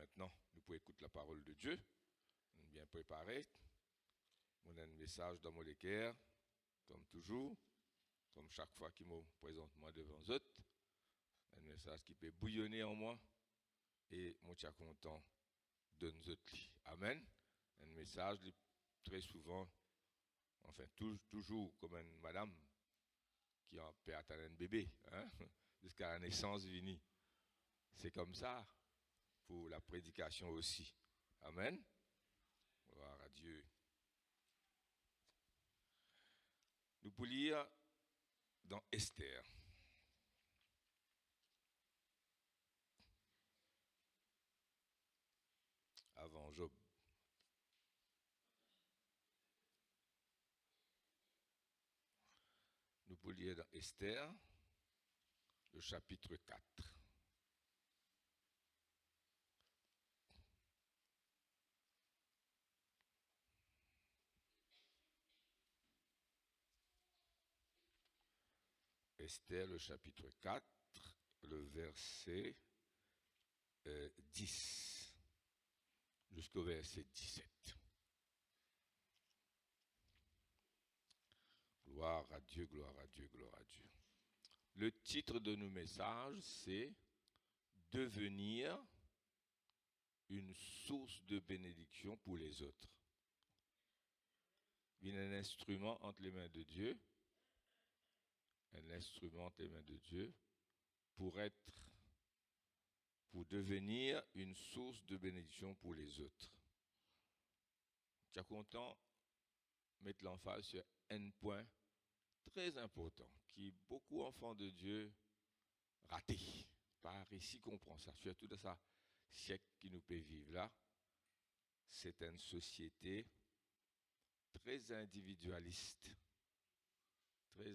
maintenant, nous pouvons écouter la parole de Dieu. Bien préparé. On a un message dans mon équerre, comme toujours, comme chaque fois qu'il me présente moi devant les autres. Un message qui peut bouillonner en moi et moi je suis content de nous autres. Amen. Un message très souvent, enfin toujours comme une madame qui peut attendre un bébé, hein, jusqu'à la naissance finie. C'est comme ça pour la prédication aussi. Amen. Gloire à Dieu. Nous pouvons lire dans Esther. Avant Job. Nous pouvons lire dans Esther, le chapitre 4. Esther, le chapitre 4, le verset 10 jusqu'au verset 17. Gloire à Dieu, gloire à Dieu, gloire à Dieu. Le titre de nos messages, c'est « Devenir une source de bénédiction pour les autres ». Il y a un instrument entre les mains de Dieu, un instrument entre les mains de Dieu pour devenir une source de bénédiction pour les autres. Tu es content de mettre l'emphase sur un point très important qui beaucoup d'enfants de Dieu ratés. Par ici comprend ça, surtout dans ce siècle qui nous peut vivre là. C'est une société très individualiste, très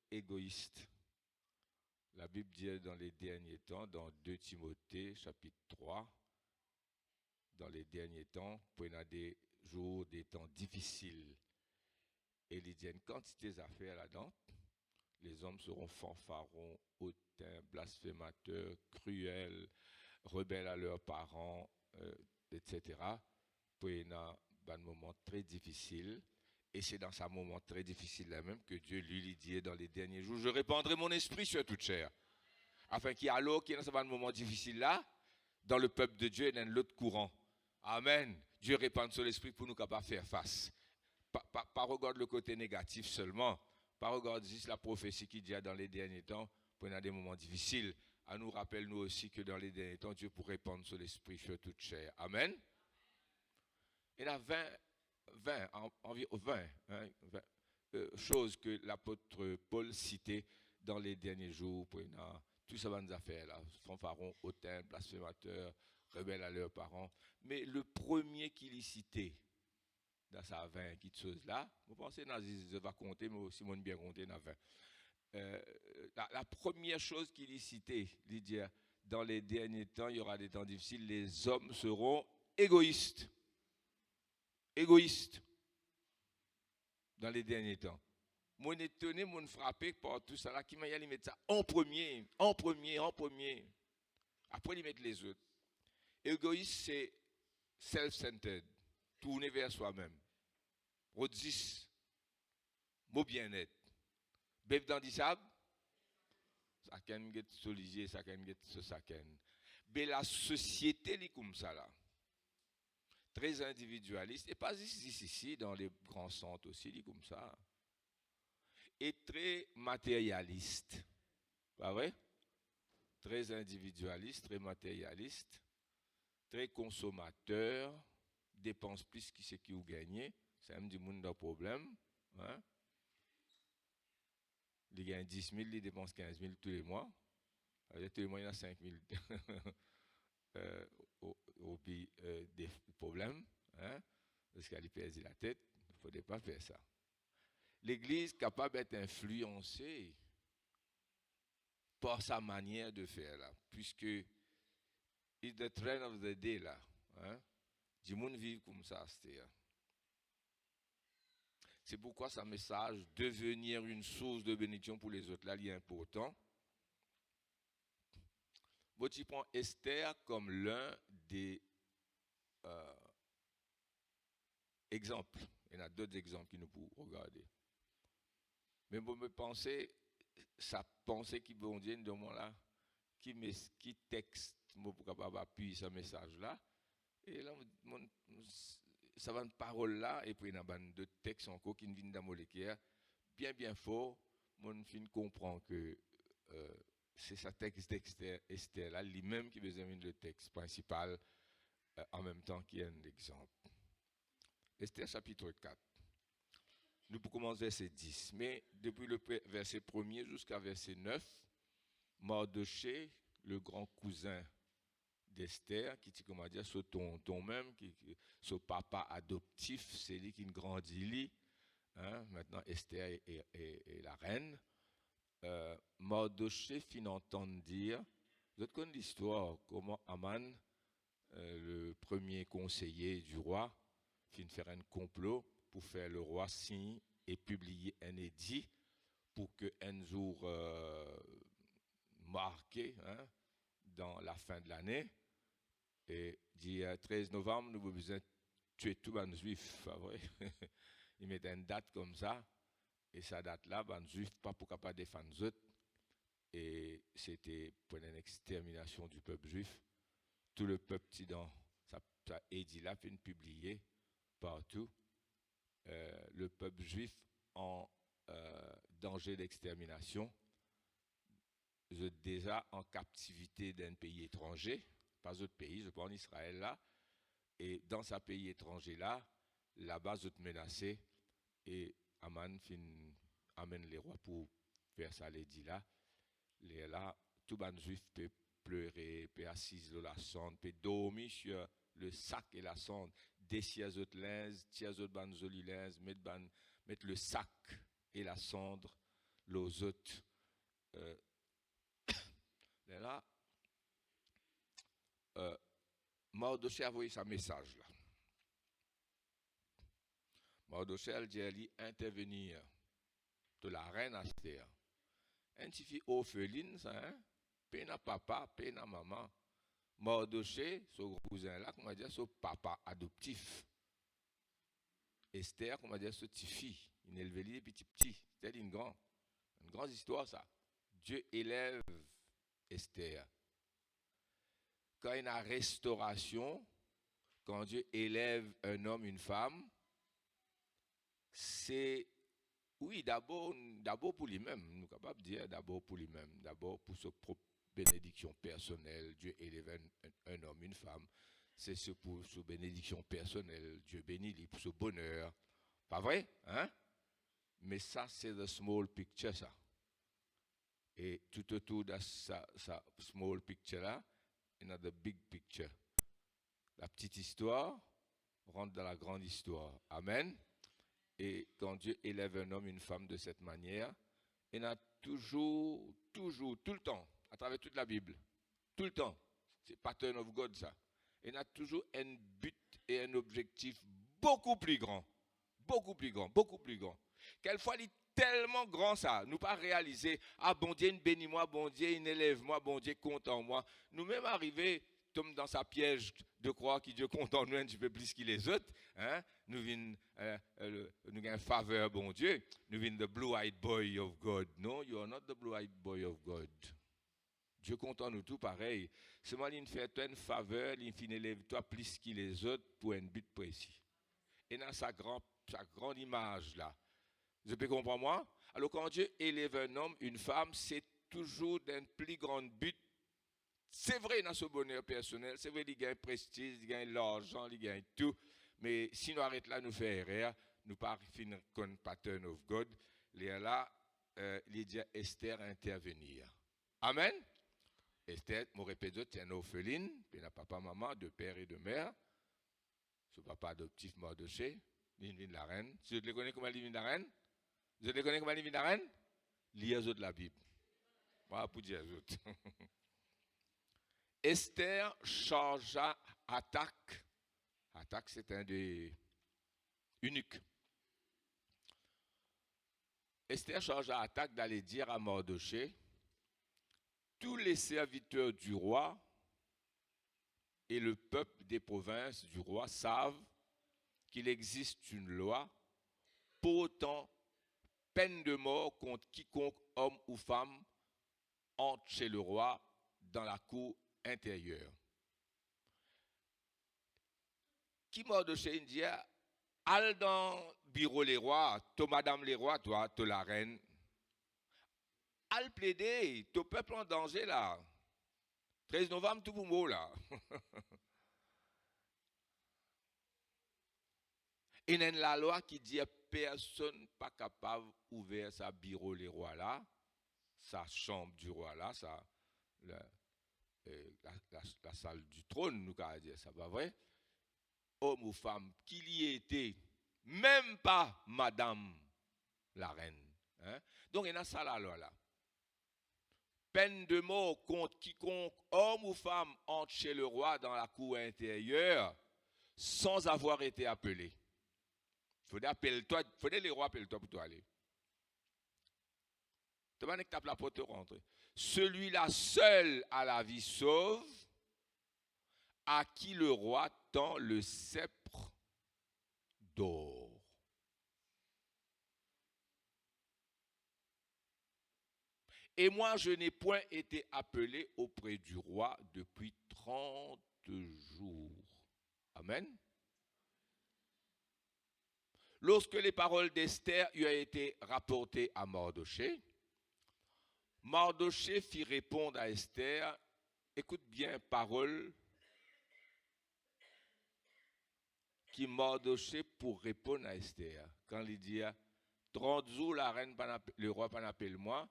égoïste. La Bible dit dans les derniers temps, dans 2 Timothée, chapitre 3, dans les derniers temps, pour y avoir des jours, des temps difficiles. Et il y a une quantité d'affaires là-dedans. Les hommes seront fanfarons, hautains, blasphémateurs, cruels, rebelles à leurs parents, etc. Pour y avoir un moment très difficile. Et c'est dans ce moment très difficile là même que Dieu lui dit dans les derniers jours, je répandrai mon esprit sur toute chair. Afin qu'il y ait alors qu'il y a dans ce moment difficile là, dans le peuple de Dieu, dans l'autre courant. Amen. Dieu répand sur l'esprit pour nous capables de faire face. Pas regarder le côté négatif seulement. Pas regarder juste la prophétie qui dit dans les derniers temps, pour des moments difficiles. À nous rappelle nous aussi que dans les derniers temps, Dieu pour répandre sur l'esprit sur toute chair. Amen. Il y a 20 choses que l'apôtre Paul citait dans les derniers jours. Pour tout ça va nous faire là. Fanfarons, hautains, blasphémateurs, rebelles à leurs parents. Mais le premier qu'il y citait, dans sa 20 petites choses là, vous pensez que je vais compter, mais aussi moi bien compter dans 20. La première chose qu'il y citait, il dit, dans les derniers temps, il y aura des temps difficiles, les hommes seront égoïstes. Égoïstes. Dans les derniers temps. Moi, étonné, moi, frappé par tout ça là, qui m'a dit, mettre ça en premier. Après, il mettre les autres. Égoïste, c'est self-centered. Tourner vers soi-même. Rodis, mot bien-être. Bébé dans du sable, ça can get solidier, ça can get ce ça can. Mais la société est comme ça là. Très individualiste, et pas ici, dans les grands centres aussi, il est comme ça. Et très matérialiste. Pas vrai? Très individualiste, très matérialiste, très consommateur, dépense plus que ce qu'il a gagné. C'est même du monde d'un problème. Hein? Il gagne 10 000, il dépense 15 000 tous les mois. Alors, tous les mois, il y a 5 000 au pays des problèmes. Hein? Parce qu'elle perd la tête. Il ne faudrait pas faire ça. L'Église est capable d'être influencée par sa manière de faire là. Puisque it's the trend of the day là. Hein? Du monde vit comme ça, c'est pourquoi ce message, devenir une source de bénédiction pour les autres, là, il est important. tu prends Esther comme l'un des euh, exemples. Il y en a d'autres exemples qui nous pouvons regarder. Mais vous me pensez, sa pensée qui vont dire de moi là, qui texte, moi pour capable appuyer ce message-là. Et là, ça va une parole là, et puis il y a deux textes encore qui viennent dans mon équerre, bien fort, mon fin comprend que c'est sa texte d'Esther là, lui-même qui besoin le texte principal en même temps qu'il y a un exemple. Esther chapitre 4. Nous pouvons commencer verset 10, mais depuis le verset 1er jusqu'à verset 9, Mardochée, le grand cousin d'Esther, qui dit comment dire, ce ton même, ce papa adoptif, c'est lui qui grandit lui. Hein, maintenant Esther est la reine. Mardochée fit entendre dire, vous connaissez l'histoire, comment Aman, le premier conseiller du roi, fit faire un complot pour faire le roi signe et publier un édit pour que un jour marqué, hein, dans la fin de l'année, et dit 13 novembre, nous avons besoin de tuer tous les juifs. Vrai? Il met une date comme ça, et cette date-là, les juifs pas pour capable défendre les autres, et c'était pour une extermination du peuple juif. Tout le peuple dans ça édit-là fait publier partout. Le peuple juif en danger d'extermination, déjà en captivité d'un pays étranger, pas d'autres pays, je pense en Israël là, et dans ce pays étranger là, là-bas, ils sont menacés, et Aman amène les rois pour faire ça, les dit là, les là, tout le monde juif peut pleurer, peut assis dans la sonde, peut dormir sur le sac et la sonde, déchirer les autres linges, tirer les autres bandes jolis linges, mettre le sac et la cendre, les autres. Là, Mardochée a envoyé sa message là. Mardochée a dit intervenir de la reine Esther. Un petit fille orpheline, ça, hein? Pena papa, pena maman. Mardochée, son cousin là, comment dire, son papa adoptif. Esther, comment dire, ce petit fille. Il élève les petits. C'est une grande histoire ça. Dieu élève Esther. Quand il y a une restauration, quand Dieu élève un homme, une femme, c'est, oui, d'abord pour lui-même, nous sommes capables de dire d'abord pour lui-même, d'abord pour sa propre bénédiction personnelle, Dieu élève un homme, une femme, c'est pour sa bénédiction personnelle, Dieu bénit lui pour ce bonheur, pas vrai, hein? Mais ça, c'est the small picture, ça. Et tout autour de sa small picture là, il y a the big picture. La petite histoire rentre dans la grande histoire. Amen. Et quand Dieu élève un homme, une femme de cette manière, il y a toujours, tout le temps, à travers toute la Bible, tout le temps, c'est pattern of God ça. Il y a toujours un but et un objectif beaucoup plus grand. Quelquefois, il est tellement grand ça, nous pas réaliser, ah bon Dieu, bénis-moi, bon Dieu, élève-moi, bon Dieu, compte en moi. Nous-mêmes arriver, tombe dans sa piège de croire que Dieu compte en nous un petit peu plus qu'il les autres. Hein? Nous avons une faveur, bon Dieu. Nous avons the blue-eyed boy of God. No, you are not the blue-eyed boy of God. Dieu compte en nous tout pareil. Seulement, il fait une faveur, il élève toi plus qu'il les autres pour un but précis. Et dans sa grande image là, vous pouvez comprendre moi? Alors quand Dieu élève un homme, une femme, c'est toujours d'un plus grand but. C'est vrai dans ce bonheur personnel, c'est vrai qu'il gagne prestige, il gagne l'argent, il gagne tout. Mais si nous arrêtons là, nous faisons erreur, nous pas finir comme pattern of God. Là, il dit à Esther intervenir. Amen. Esther, je répète, c'est une orpheline, puis n'a papa, maman, de père et de mère. Son papa adoptif Mardochée, il vient de la reine. Si vous les connaissez comment il vient de la reine? Vous les connaissez comment il vient de la reine? Lisez de la Bible. Voilà pour dire les autres. Esther chargea Attaque. Attaque, c'est un des eunuques. « Esther chargea Attaque d'aller dire à Mardochée tous les serviteurs du roi et le peuple des provinces du roi savent qu'il existe une loi portant peine de mort contre quiconque, homme ou femme, entre chez le roi dans la cour intérieure. Qui Mardochée dit, al dans le bureau les rois, toi madame les rois, toi la reine, al plaider, ton peuple en danger là. 13 novembre, tout pour moi là. Et il y a la loi qui dit personne pas capable d'ouvrir sa bureau les rois là, sa chambre du roi là, la salle du trône, nous allons dire ça, pas vrai? Homme ou femme, qu'il y était, même pas madame la reine. Hein? Donc il y a ça la loi là. Peine de mort contre quiconque, homme ou femme, entre chez le roi dans la cour intérieure sans avoir été appelé. Faudrait les rois appelle-toi pour toi aller. Tu vas que la porte rentrer. Celui-là seul a la vie sauve, à qui le roi tend le sceptre d'or. Et moi, je n'ai point été appelé auprès du roi depuis 30 jours. Amen. Lorsque les paroles d'Esther lui ont été rapportées à Mardochée, Mardochée fit répondre à Esther, écoute bien, parole qui Mardochée pour répondre à Esther. Quand il dit, 30 jours, le roi pas appelle moi,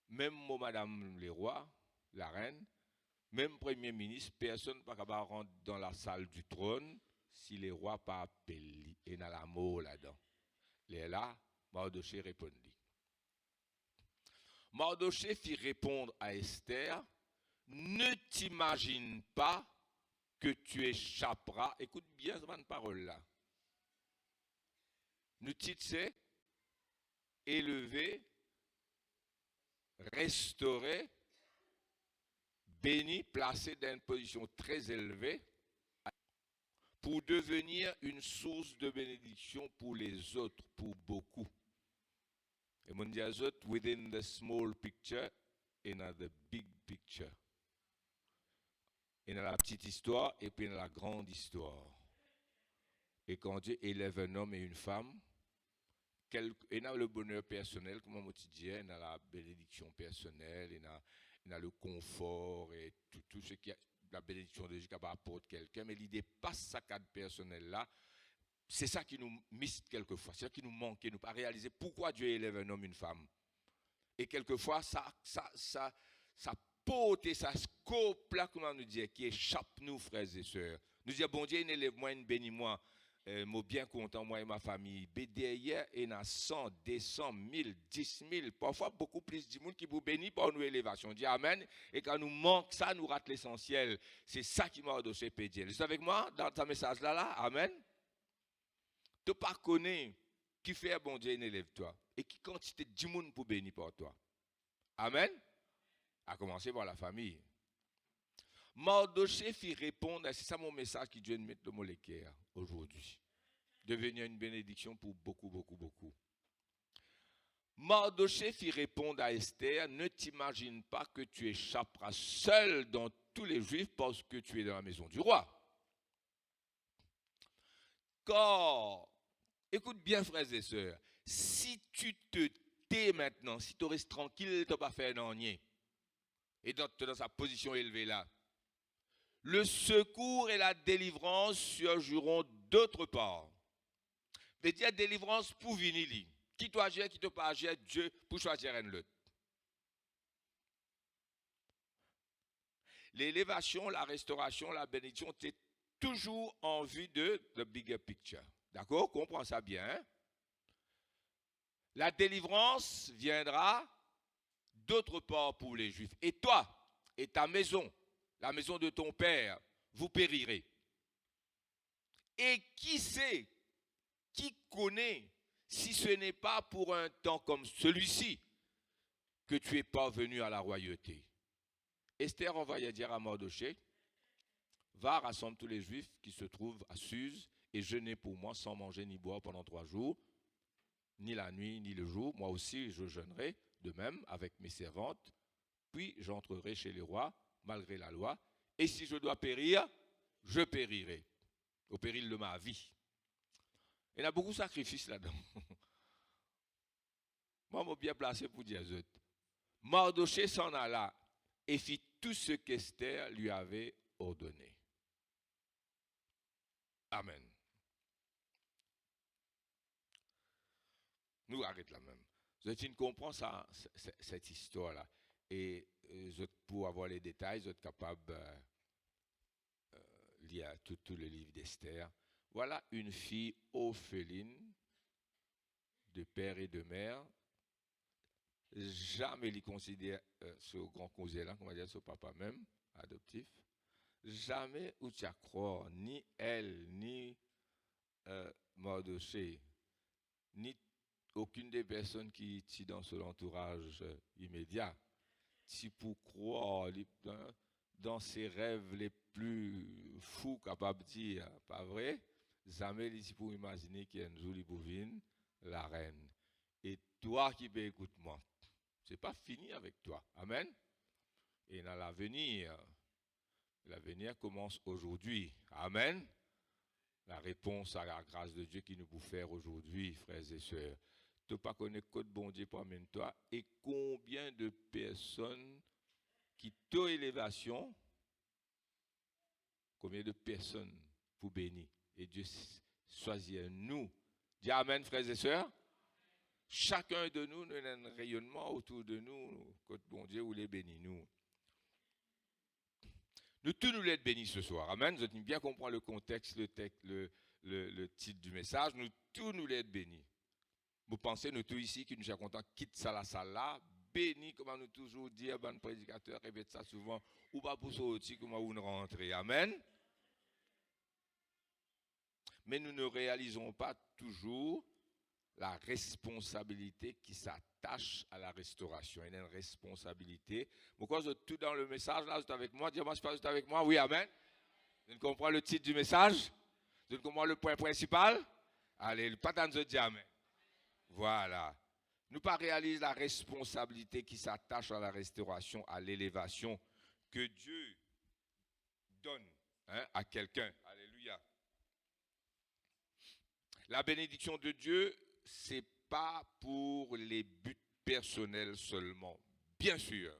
même moi, madame le roi, la reine, même premier ministre, personne pas capable de rentrer dans la salle du trône si les rois pas appellent. Et dans la mort là-dedans. Et là, Mardochée répondit. Mardochée fit répondre à Esther, ne t'imagine pas que tu échapperas. Écoute bien cette parole-là. Nous t'y élevé, restauré, béni, placé dans une position très élevée pour devenir une source de bénédiction pour les autres, pour beaucoup. Et mon dit aux autres, within the small picture et dans the big picture. Et dans la petite histoire et puis dans la grande histoire. Et quand Dieu élève un homme et une femme, et dans le bonheur personnel, comme on dit, dans la bénédiction personnelle, et dans le confort et tout ce qui est la bénédiction de Dieu capable apporter quelqu'un, mais l'idée passe sa cadre personnel là. C'est ça qui nous mise quelquefois, c'est ça qui nous manque, nous pas réaliser pourquoi Dieu élève un homme et une femme. Et quelquefois, ça porte et ça scope là, comment nous dire, qui échappe nous, frères et sœurs. Nous disons, bon Dieu, il élève-moi, il bénit-moi. Moi bien content, moi et ma famille. Mais derrière, il y a 100, 200, 1000, 10 000, parfois beaucoup plus de monde qui vous bénit par nos élévations. Dis Amen. Et quand nous manque ça, nous rate l'essentiel. C'est ça qui m'a endossé pédier. Vous êtes avec moi dans ce message-là? Amen. Tu pas connais qui fait bon Dieu, élève-toi. Et qui quantité de monde pour bénir par toi. Amen. À commencer par la famille. Mardochée fit répondre, c'est ça mon message qui Dieu nous met dans mon équerre aujourd'hui. Devenir une bénédiction pour beaucoup, beaucoup, beaucoup. Mardochée fit répondre à Esther, ne t'imagine pas que tu échapperas seul dans tous les Juifs parce que tu es dans la maison du roi. Car, écoute bien frères et sœurs, si tu te tais maintenant, si tu restes tranquille, tu n'as pas fait un nier, et dans sa position élevée là, le secours et la délivrance surgiront d'autre part. Mais il y a délivrance pour venir. Qui doit agir, qui ne doit pas agir, Dieu pour choisir un autre. L'élévation, la restauration, la bénédiction, c'est toujours en vue de the bigger picture. D'accord? Comprends ça bien. Hein? La délivrance viendra d'autre part pour les Juifs. Et toi, et ta maison, la maison de ton père, vous périrez. Et qui sait, qui connaît, si ce n'est pas pour un temps comme celui-ci que tu es parvenu à la royauté. Esther envoya dire à Mardochée, va, rassemble tous les Juifs qui se trouvent à Suse et jeûnez pour moi sans manger ni boire pendant 3 jours, ni la nuit ni le jour. Moi aussi je jeûnerai de même avec mes servantes, puis j'entrerai chez les rois malgré la loi, et si je dois périr, je périrai au péril de ma vie. Il y a beaucoup de sacrifices là-dedans. Moi, je suis bien placé pour dire ça. Mardochée s'en alla et fit tout ce qu'Esther lui avait ordonné. Amen. Nous arrêtons là même. Je comprends ça, cette histoire-là. Et pour avoir les détails, vous êtes capable de lire tout le livre d'Esther. Voilà une fille orpheline de père et de mère. Jamais il considère ce grand cousin là, comment dire, ce papa même, adoptif. Jamais où tu as croire, ni elle, ni Mardochée, ni aucune des personnes qui sont dans son entourage immédiat, si pour croire dans ses rêves les plus fous, capable de dire, pas vrai, jamais ici pour imaginer qu'il y a une jolie bovine, la reine. Et toi qui peux écouter moi, c'est pas fini avec toi. Amen. Et dans l'avenir commence aujourd'hui. Amen. La réponse à la grâce de Dieu qui nous peut faire aujourd'hui, frères et sœurs. Tu ne pas connaître que bon Dieu pour amener toi et combien de personnes qui t'ont élévation, combien de personnes pour bénir. Et Dieu choisit nous. Dis Amen, frères et sœurs. Chacun de nous, nous a un rayonnement autour de nous, que bon Dieu voulait bénir nous. Nous tous nous l'êtes bénis ce soir. Amen. Vous avez bien compris le contexte, le titre du message. Nous tous nous l'êtes bénis. Vous pensez, nous tous ici, qui nous sommes contents, quitte ça la salle là, bénis, comme nous toujours dire, bon prédicateur, répète ça souvent, ou pas pour sortir, comment vous rentrer. Amen. Mais nous ne réalisons pas toujours la responsabilité qui s'attache à la restauration. Il y a une responsabilité. Pourquoi vous êtes tout dans le message là, vous êtes avec moi? Dis-moi si vous êtes avec moi. Oui, amen. Vous comprenez le titre du message? Vous comprenez le point principal? Allez, pas dans le dire amen. Voilà. Nous pas réaliser la responsabilité qui s'attache à la restauration, à l'élévation que Dieu donne à quelqu'un. Alléluia. La bénédiction de Dieu, c'est pas pour les buts personnels seulement. Bien sûr,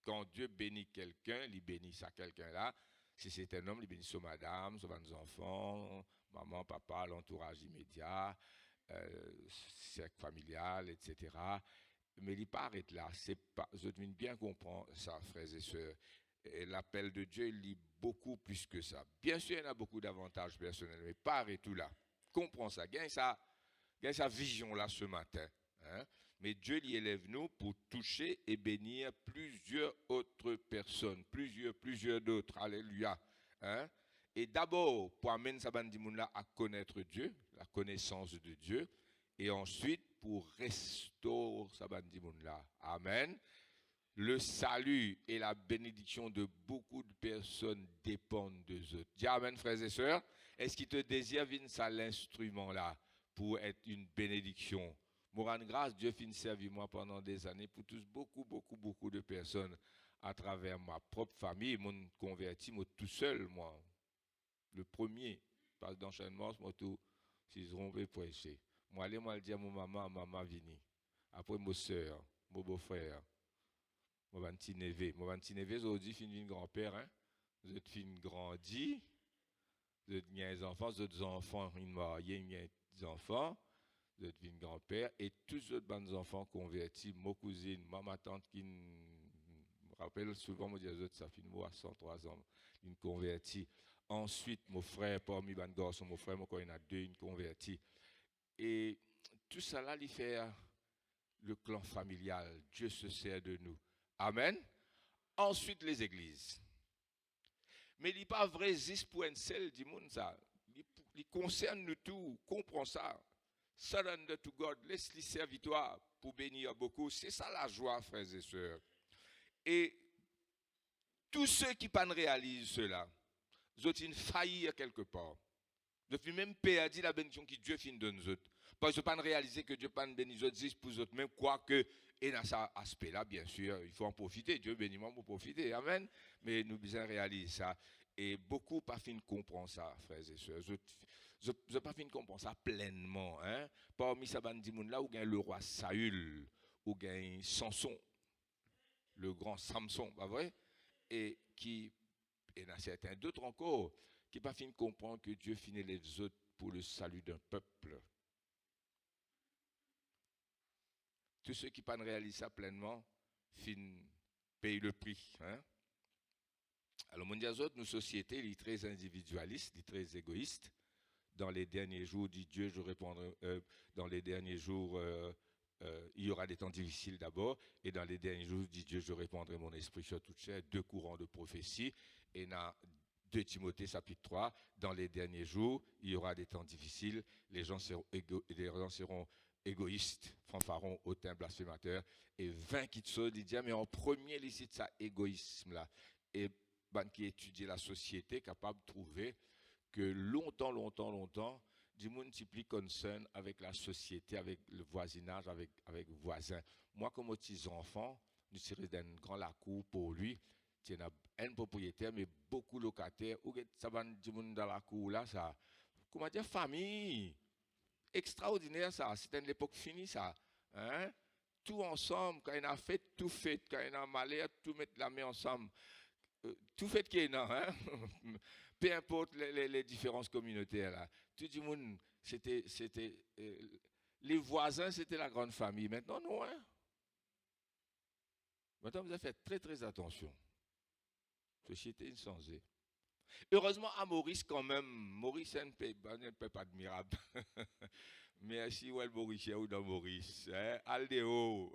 quand Dieu bénit quelqu'un, il bénit ça quelqu'un-là. Si c'est un homme, il bénit sa madame, ses enfants, maman, papa, l'entourage immédiat, cercle familial, etc. Mais il n'arrête là. C'est pas, je devine bien comprendre ça, frères et sœurs. Et l'appel de Dieu, il lit beaucoup plus que ça. Bien sûr, il y a beaucoup d'avantages personnels, mais pas arrête tout là. Comprends ça. Gagne sa vision là ce matin. Hein? Mais Dieu l'y élève nous pour toucher et bénir plusieurs autres personnes, plusieurs d'autres. Alléluia. Hein? Et d'abord, pour amener sa bande là à connaître Dieu, la connaissance de Dieu, et ensuite pour restaurer sa bande là. Amen. Le salut et la bénédiction de beaucoup de personnes dépendent d'eux autres. Dis amen, frères et sœurs. Est-ce qu'il te désire ça l'instrument là pour être une bénédiction? Moi, rendre grâce, Dieu finit servir moi pendant des années pour tous beaucoup de personnes à travers ma propre famille, mon converti, moi tout seul, moi. Le premier, parce d'enchaînement, moi tout, s'ils ont prêcher. Moi, allez, moi, le dire à mon maman, vini. Après, mon soeur, mon beau-frère. Mon petit neveu, aujourd'hui, fin de grand-père, hein. Vous êtes fin grandi, vous êtes des enfants, vous êtes des enfants, une mariée, des enfants, vous êtes fin grand-père, et tous les autres enfants convertis, ma cousine, ma tante qui me rappelle souvent, moi, dis ça fait moi à 103 ans, une convertie. Ensuite, mon frère, parmi les garçons, mon frère, il y en a 2, une convertie. Et tout ça là, il fait le clan familial. Dieu se sert de nous. Amen. Ensuite, les églises. Mais il n'est pas vrai, juste pour un seul du monde, ça. Il concerne nous tous, comprends ça. Surrender to God, laisse-lui servitoire pour bénir beaucoup. C'est ça la joie, frères et sœurs. Et tous ceux qui ne réalisent cela, ils ont failli quelque part. Je suis même perdu la bénédiction que Dieu finit de nous autres. Parce que je ne réaliser que Dieu pas béni les autres pour les autres, même quoique, et dans cet aspect-là, bien sûr, il faut en profiter. Dieu bénit moi pour profiter. Amen. Mais nous devons réaliser ça. Et beaucoup pas fin de comprendre ça, frères et sœurs. Je pas fin de comprendre ça pleinement. Hein? Parmi ces bandits là, où gagne le roi Saül, où gagne Samson, le grand Samson, pas vrai? Et dans certains d'autres encore, qui pas fin de comprendre que Dieu finit les autres pour le salut d'un peuple. Tous ceux qui ne réalisent ça pleinement, payent le prix. Hein? Alors, mon Dieu, nos sociétés, les très individualistes, les très égoïstes. Dans les derniers jours, dit Dieu, je répondrai. Dans les derniers jours, il y aura des temps difficiles d'abord. Et dans les derniers jours, dit Dieu, je répandrai mon esprit sur toute chair. 2 courants de prophétie. Et dans 2 Timothée, chapitre 3, dans les derniers jours, il y aura des temps difficiles. Les gens seront égoïstes, fanfarons, hautains, blasphémateurs. Et 20 qui te sautent, il dit, mais en premier, licite ça, égoïsme-là. Et qui étudie la société, capable de trouver que longtemps, du monde multiplie concern avec la société, avec le voisinage, avec voisins. Moi, comme petit enfant, je serais dans un grand lacour pour lui. Il y a un propriétaire, mais beaucoup de locataires. Ou ça va du monde dans la cour là, ça. Comment dire, famille. Extraordinaire ça. C'était une époque finie ça. Hein? Tout ensemble, quand il a fait, tout fait. Quand il a malheur, tout mettre la main ensemble. Tout fait qu'il y a, hein? Peu importe les différences communautaires là. Tout le monde, c'était les voisins, c'était la grande famille. Maintenant, non, hein? Maintenant, vous avez fait très attention. Société insensée. Heureusement, à Maurice, quand même, Maurice, c'est un peu admirable. Merci, ouais, Maurice, ou dans Maurice. Hein? Aldéo,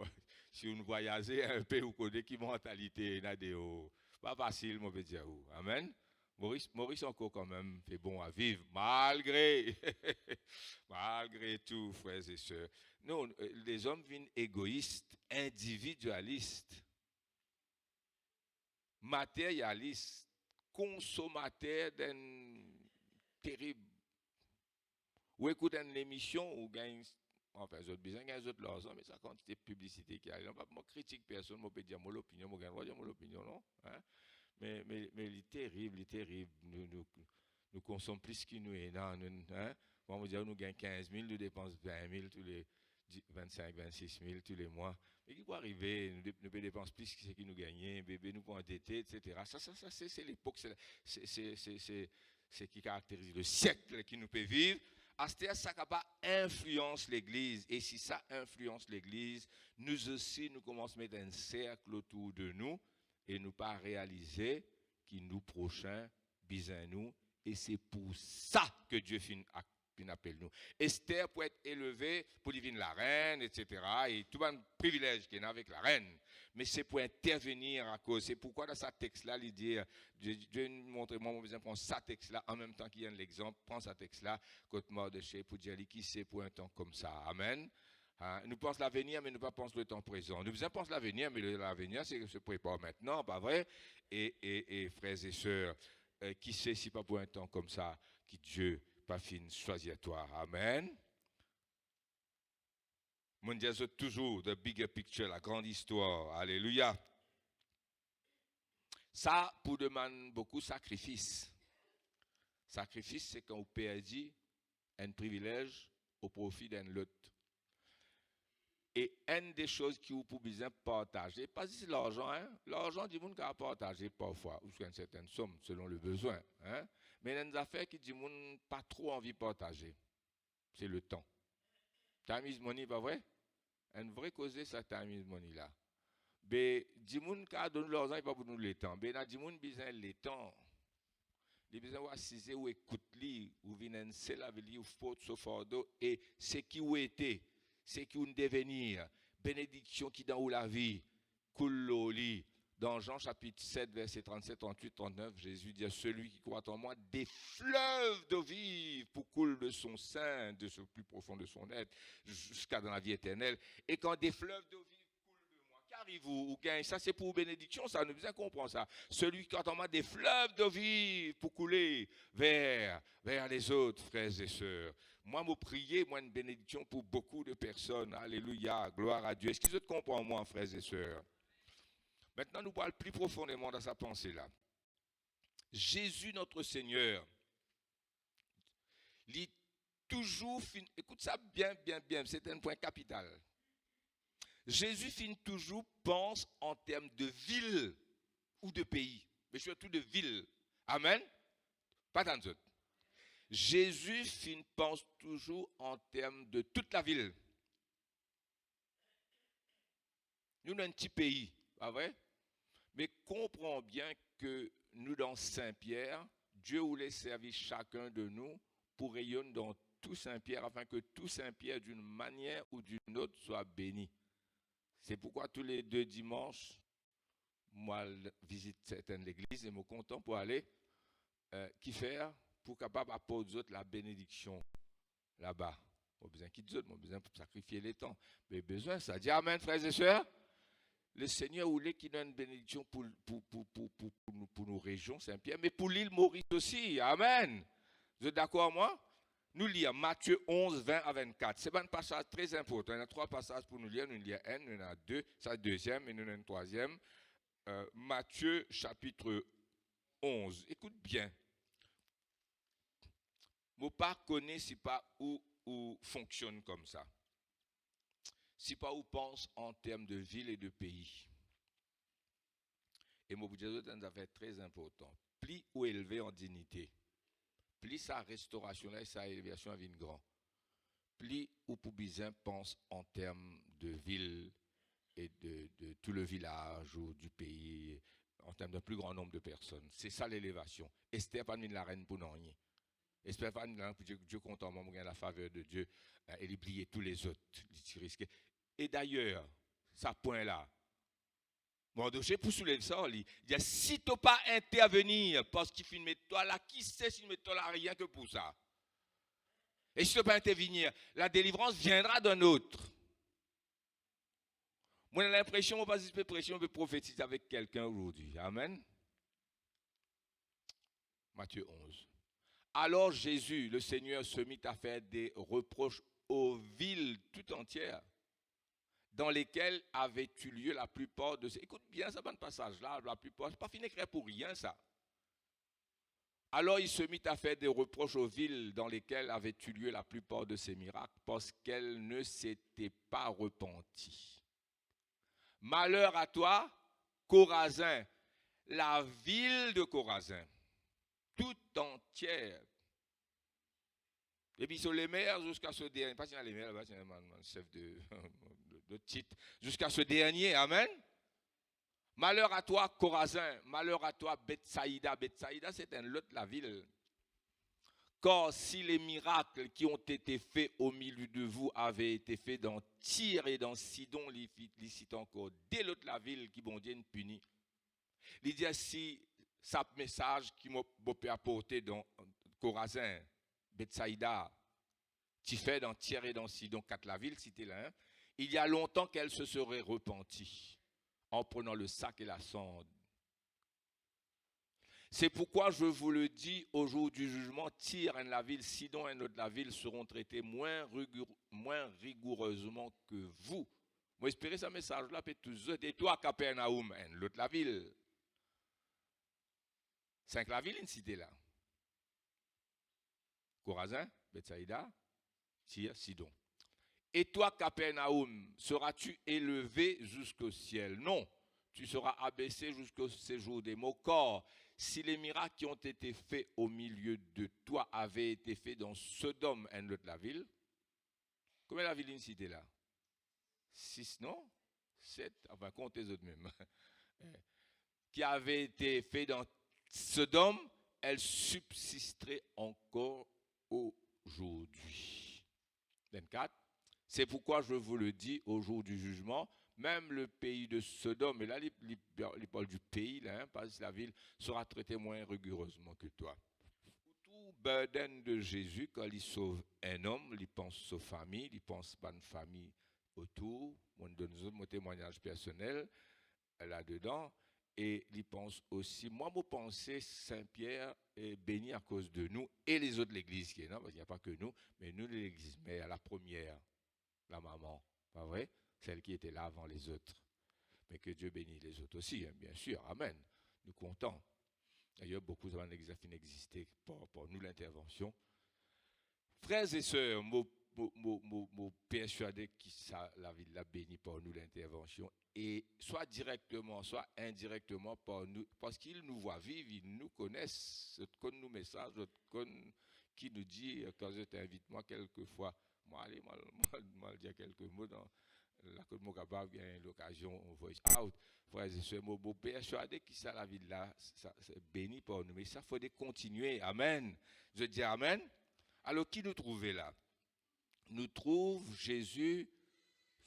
si vous voyagez un peu, vous connaissez qui mentalité, Nadéo. Pas facile, mon petit Dieu. Amen. Maurice encore quand même fait bon à vivre, malgré tout, frères et sœurs. Non, les hommes viennent égoïstes, individualistes, matérialistes, consommateurs d'un terrible. Ou écoute une émission ou gagne. Enfin, les autres besoin gagnent les autres l'argent, mais ça quantité de publicité qui arrive. Moi, critique personne, moi, peux dire mon opinion, moi, gagne mon opinion, non? Hein? Mais il est terrible, nous consommons plus qu'il nous est là. Hein? Bon, on va dire, nous gagnons 15 000, nous dépensons 20 000 tous les 25, 26 000 tous les mois. Mais qui peut arriver, nous dépensons plus que ce que nous gagnons, bébé, nous pouvons endetter, etc. Ça c'est l'époque, c'est ce qui caractérise le siècle qui nous peut vivre. C'est ça qui influence l'Église. Et si ça influence l'Église, nous aussi, nous commençons à mettre un cercle autour de nous et nous pas réaliser qui nous prochain besoin nous. Et c'est pour ça que Dieu appelle nous. Esther pour être élevée, pour devenir la reine, etc. Et tout un privilège qu'il y a avec la reine. Mais c'est pour intervenir à cause. C'est pourquoi dans ce texte-là, il dit, Dieu montre moi, mon besoin prendre ce texte-là en même temps qu'il y a l'exemple. Prends ce texte-là, côté Mardochée, pour dire qui c'est pour un temps comme ça. Amen. Hein? Nous pensons l'avenir, mais nous ne pensons pas le temps présent. Nous pensons l'avenir, mais l'avenir, c'est se prépare maintenant, pas vrai? Et frères et sœurs, qui sait si pas pour un temps comme ça, qui Dieu pas fin choisir toi. Amen. Mon Dieu, c'est toujours the bigger picture, la grande histoire. Alléluia. Ça, pour demander beaucoup de sacrifice. Sacrifice, c'est quand on perdit un privilège au profit d'un autre. Et une des choses qui vous pouvez besoin partager, pas si c'est l'argent, hein? L'argent du monde qui a partagé parfois, ou une certaine somme, selon le besoin. Hein? Mais il y a des affaires qui du monde pas trop envie de partager. C'est le temps. Time is money, pas vrai? Une vraie cause, c'est time is money là. Mais du monde qui a donné l'argent, il pas pour nous le temps. Mais du monde besoin le temps. Les besoin voir si ou écoute li ou viennent se laver li ou faute so fardeau et c'est qui ou était, c'est qui ou devenir, bénédiction qui dans ou la vie, couloli. Dans Jean chapitre 7 verset 37, 38, 39, Jésus dit à celui qui croit en moi des fleuves d'eau vive pour couler de son sein, de ce plus profond de son être jusqu'à dans la vie éternelle. Et quand des fleuves d'eau vive coulent de moi, arrive ou gagne, ça c'est pour bénédiction, ça nous bien comprendre ça. Celui qui entend des fleuves de vie pour couler vers les autres frères et sœurs. Moi, me prier, moi une bénédiction pour beaucoup de personnes. Alléluia, gloire à Dieu. Est-ce que vous comprenez moi, frères et sœurs? Maintenant, nous parlons plus profondément dans sa pensée là. Jésus notre Seigneur, il toujours écoute ça bien, c'est un point capital. Jésus toujours pense en termes de ville ou de pays, mais surtout de ville. Amen. Pas tant d'autres. Jésus pense toujours en termes de toute la ville. Nous sommes un petit pays, pas vrai? Mais comprends bien que nous, dans Saint-Pierre, Dieu voulait servir chacun de nous pour rayonner dans tout Saint-Pierre, afin que tout Saint-Pierre, d'une manière ou d'une autre, soit béni. C'est pourquoi tous les 2 dimanches, moi, je visite certaines églises et je suis content pour aller qui faire pour capable apporter aux autres la bénédiction là-bas. Pas besoin qu'ils disent, pas besoin de sacrifier les temps. Mais besoin, ça dit amen, frères et sœurs. Le Seigneur voulait qu'il donne une bénédiction pour nos régions, Saint-Pierre, mais pour l'île Maurice aussi. Amen. Vous êtes d'accord avec moi? Nous lisons Matthieu 11, 20 à 24. C'est un passage très important. Il y a 3 passages pour nous lire. Nous lisons un, il y en a 2, c'est le deuxième et nous avons un troisième. Matthieu chapitre 11. Écoute bien. Je ne connais pas si pas où fonctionne comme ça. Si pas où pense en termes de ville et de pays. Et moi, vous dire une affaire très importante. Plus ou élevé en dignité. Plus sa restauration là et sa élévation à vie grand. Plus ou pour bizin pense en termes de ville et de tout le village ou du pays, en termes d'un plus grand nombre de personnes. C'est ça l'élévation. Esther pas la reine pour non rien. Esther pas pour Dieu content, moi, la faveur de Dieu, et il oubliait tous les autres. Et d'ailleurs, ça point là. Bon, donc j'ai pour soulever ça, il dit si tu n'as pas intervenir parce qu'il filme toi là, qui sait si met toi là rien que pour ça. Et si tu ne peux pas intervenir, la délivrance viendra d'un autre. Moi, j'ai l'impression, on va pression, on peut prophétiser avec quelqu'un aujourd'hui. Amen. Matthieu 11. Alors Jésus, le Seigneur, se mit à faire des reproches aux villes tout entières dans lesquelles avait eu lieu la plupart de ces... Écoute bien ça, bon passage-là, la plupart, c'est pas fini écrit pour rien ça. Alors il se mit à faire des reproches aux villes dans lesquelles avaient eu lieu la plupart de ces miracles, parce qu'elles ne s'étaient pas repenties. Malheur à toi, Chorazin, la ville de Chorazin, tout entière. Et puis sur les meilleurs jusqu'à ce dernier, pas si les meilleurs, c'est un chef de titre, jusqu'à ce dernier, amen. Malheur à toi, Chorazin, malheur à toi, Bethsaïda. Bethsaïda, c'est un lot de la ville. Car si les miracles qui ont été faits au milieu de vous avaient été faits dans Tyr et dans Sidon, il cite encore dès l'autre la ville qui bon Dieu punit. Il dit si ça message qui m'a apporté dans Chorazin, Bethsaïda, tu fais dans Tyr et dans Sidon, 4 la ville, cité là, hein, il y a longtemps qu'elle se serait repentie en prenant le sac et la sonde. C'est pourquoi je vous le dis, au jour du jugement, Tyr et la ville, Sidon et notre la ville seront traités moins rigoureusement que vous. Moi, espérez ce message-là, et toi, Capernaum, l'autre la ville. 5 la ville, une cité là. Chorazin, Bethsaïda, Tyr, Sidon. Et toi, Capernaum, seras-tu élevé jusqu'au ciel? Non, tu seras abaissé jusqu'au séjour des mots. Car si les miracles qui ont été faits au milieu de toi avaient été faits dans Sodome, un autre la ville, combien la ville est une cité là? 6, non? 7, enfin comptez les autres même. Qui avaient été faits dans Sodome, elle subsisterait encore aujourd'hui. 24. C'est pourquoi je vous le dis au jour du jugement, même le pays de Sodome, et là il parle du pays, là, hein, parce que la ville sera traitée moins rigoureusement que toi. Tout burden de Jésus, quand il sauve un homme, il pense aux familles, il pense pas à une famille autour, on donne mon témoignage personnel là-dedans, et il pense aussi, moi, je pense Saint-Pierre est béni à cause de nous et les autres de l'église qui est là, parce qu'il n'y a pas que nous, mais nous l'église, mais à la première, la maman, pas vrai? Celle qui était là avant les autres. Mais que Dieu bénisse les autres aussi, hein, bien sûr, amen. Nous comptons. D'ailleurs, beaucoup de l'église a existé pour nous l'intervention. Frères et sœurs, je persuadé que la ville l'a béni par nous l'intervention, et soit directement, soit indirectement par nous, parce qu'ils nous voient vivre, ils nous connaissent, ils connaissent nos messages, qui nous dit, quand je t'invite, moi, quelquefois, moi, allez, moi, dire quelques mots dans la côte capable bien l'occasion, on voice out, frères et sœurs, je persuadé que ça, la ville là, c'est béni par nous, mais ça, il faut continuer, amen. Je dis amen. Alors, qui nous trouvait là? Nous trouve Jésus,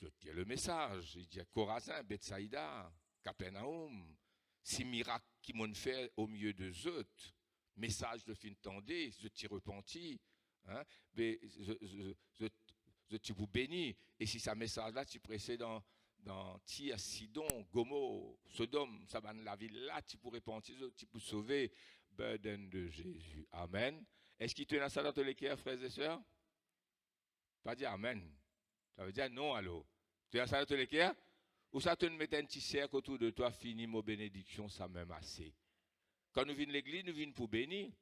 je tiens le message, il dit Corazin, Bethsaïda, Capernaum, ces miracles qui m'ont fait au milieu de autres, message de fin tendé, je t'y repenti, hein, mais je t'y vous bénis, et si ce message-là, tu précèdes dans Tyr, Sidon, Gomo, Sodome, ça va dans la ville là, tu pourrais penser, tu peux sauver, burden de Jésus. Amen. Est-ce qu'il te lance ça dans tous les cœurs, frères et sœurs? Pas dire Amen. Ça veut dire non, alors. Tu as ça dans tous les cœurs? Ou ça te met un petit cercle autour de toi, fini mon bénédiction, ça même assez. Quand nous venons de l'église, nous venons pour bénir.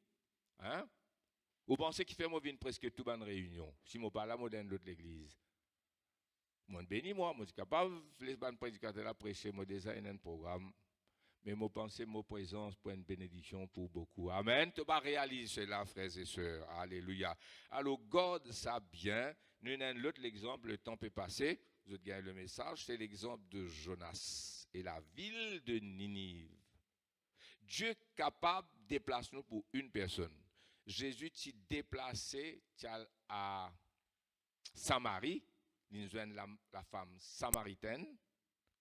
Hein? Vous pensez qu'il fait moi venir presque toute bonne réunion. Si je parle là, moi dans l'autre l'église. Moi, bénis moi, je suis capable, les bonnes prédicateurs là prêcher, moi design un programme. Mais moi pensée, ma présence pour une bénédiction pour beaucoup. Amen. Tu vas réaliser cela, frères et sœurs. Alléluia. Alors, garde ça bien. Nous avons l'autre exemple, le temps peut passer. Vous avez gagné le message, c'est l'exemple de Jonas et la ville de Ninive. Dieu est capable de déplacer nous pour une personne. Jésus s'est déplacé à Samarie. Il a la femme samaritaine.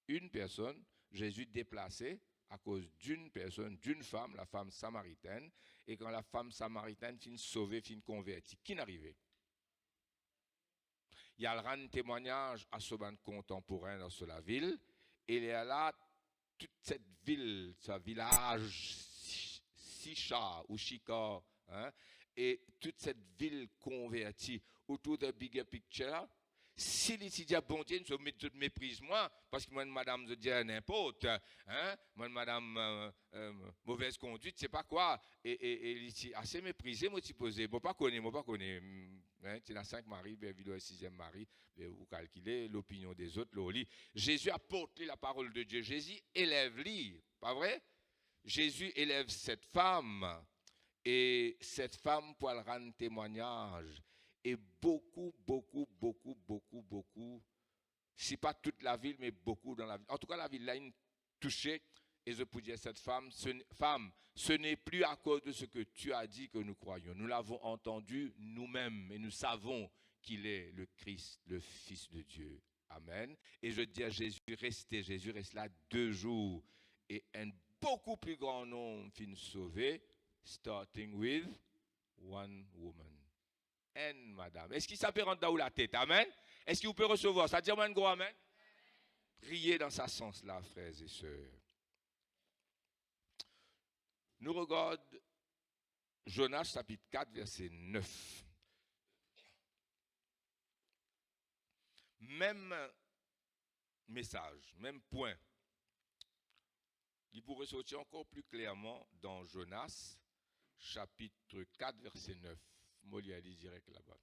Une personne, Jésus déplacé à cause d'une personne, d'une femme, la femme samaritaine, et quand la femme samaritaine finit sauvée, finit convertie, qui n'arrivait? Il y a un témoignage à ce ban contemporain dans la ville, et il y a là toute cette ville, ce village, Sicha ou Chika, hein, et toute cette ville convertie autour de bigger picture. Si les étudiants bon Dieu ne méprise moi, parce que moi, madame, je dis n'importe, hein, moi, madame, mauvaise conduite, c'est pas quoi, et il assez méprisé, moi, tu posé, moi, pas connaître, hein, tu as 5 maris, ben, le 6e mari, ben, vous calculez l'opinion des autres, l'oli. Jésus apporte la parole de Dieu, Jésus élève-lui, pas vrai? Jésus élève cette femme, et cette femme pour elle rendre témoignage. Et beaucoup, si pas toute la ville, mais beaucoup dans la ville. En tout cas, la ville là, une touchée. Et je peux dire à cette femme, ce n'est plus à cause de ce que tu as dit que nous croyons. Nous l'avons entendu nous-mêmes et nous savons qu'il est le Christ, le Fils de Dieu. Amen. Et je dis à Jésus reste là 2 jours. Et un beaucoup plus grand nombre finit sauvé, starting with one woman. And madame. Est-ce qu'il s'appelle rentrer dans la tête? Amen. Est-ce qu'il peut recevoir? Ça dit un gros amen? Priez dans ce sens-là, frères et sœurs. Nous regardons Jonas chapitre 4, verset 9. Même message, même point. Il pourrait sortir encore plus clairement dans Jonas chapitre 4, verset 9. Moi, je lis direct là-bas.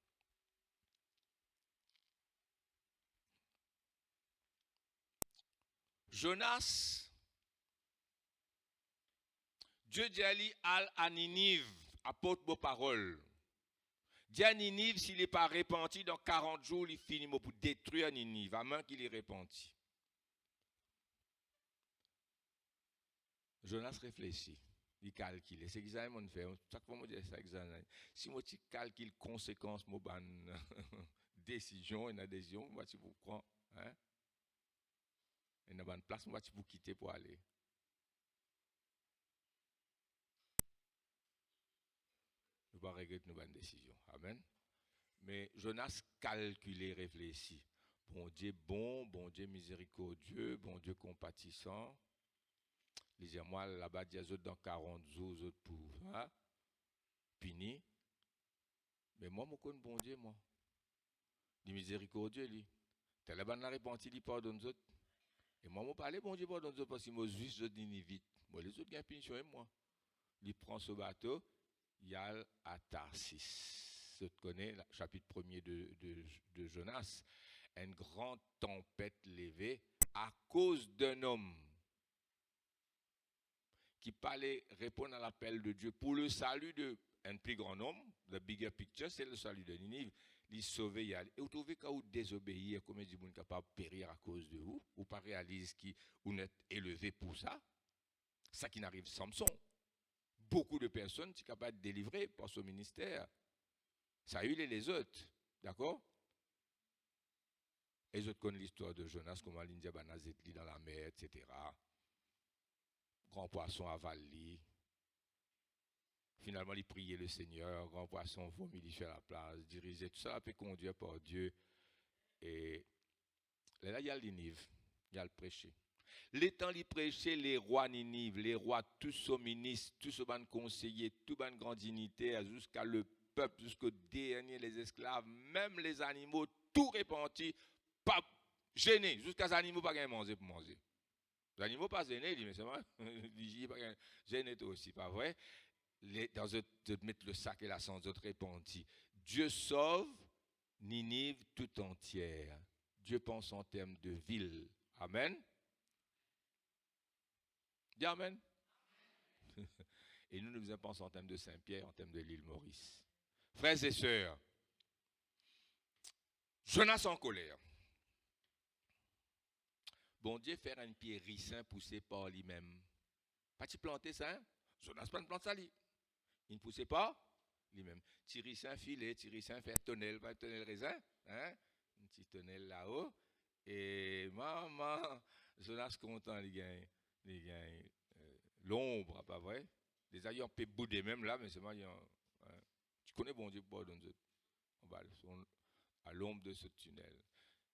Jonas, Dieu dit à Ninive, apporte vos paroles. Dit à Ninive, s'il n'est pas repenti, dans 40 jours, il finit pour détruire Ninive, à moins qu'il est repenti. Jonas réfléchit, il calcule. C'est exactement ce qu'on fait. Chaque fois, je dis ça exactement. Si moi, tu calcules conséquences, moi, décision, une adhésion, moi, tu vous prends, hein? Et dans une place, moi, tu vous quitter pour aller. Nous ne pas regretter nos bonnes décisions. Amen. Mais Jonas calculé, réfléchit. bon Dieu miséricordieux, bon Dieu compatissant. Lisez-moi là-bas, il y a d'autres dans 40 jours, autres pour punir. Mais moi, je connais bon Dieu, moi. Il miséricordieux, lui. T'as la bonne réponse, il pardonne les autres. Et moi, je parle, bon Dieu, pardonne les autres parce que moi, je suis juste vite. Moi, les autres, ils ont punition, moi. Il prend ce bateau, il y a à Tarsis. Tu connais le chapitre 1er de Jonas. Une grande tempête levée à cause d'un homme qui parlait répondre à l'appel de Dieu pour le salut d'un plus grand homme. The bigger picture, c'est le salut de Ninive. Il sauve y aller. Et vous trouvez quand vous désobéissez, comme dit, vous êtes capable de périr à cause de vous. Vous pas réalisez que vous êtes élevé pour ça. Ça qui n'arrive Samson. Beaucoup de personnes sont capables de délivrer par ce ministère. Ça a eu les autres. D'accord? Et les autres connaissent l'histoire de Jonas, comment l'India banazet dans la mer, etc. Grand poisson avalé. Finalement, il priait le Seigneur. Grand poisson vomit, il fait la place. Diriger tout ça, puis conduire par Dieu. Et là, il y a le Ninive. Il y a le prêcher. Les temps, il prêchait les rois Ninive, les rois, tous ces ministres, tous ces conseillers, tous les grands dignitaires, jusqu'à le peuple, jusqu'au dernier, les esclaves, même les animaux, tout répandit, pas gêné, jusqu'à les animaux pas gagner manger pour manger. Les animaux pas gênés, il dit, mais c'est vrai, ils pas gêné toi aussi, pas vrai? Dans de mettre le sac et la sang, d'autres répandit. Dieu sauve Ninive tout entière. Dieu pense en termes de ville. Amen. Dis Amen. Et nous pensons en termes de Saint-Pierre, en termes de l'île Maurice. Frères et sœurs, Jonas en colère. Bon Dieu faire un pied ricin poussé par lui-même. Pas-tu planter ça? Hein? Jonas pas une plante ça lui. Il ne poussait pas lui-même. Ricin filet, ricin faire tonnel, pas tonnel raisin. Hein? Un petit tonnel là-haut. Et maman, Jonas content, il gagne l'ombre, pas vrai? Les ailleurs peut bouder même là, mais c'est moi, tu connais bon Dieu, on va à l'ombre de ce tunnel.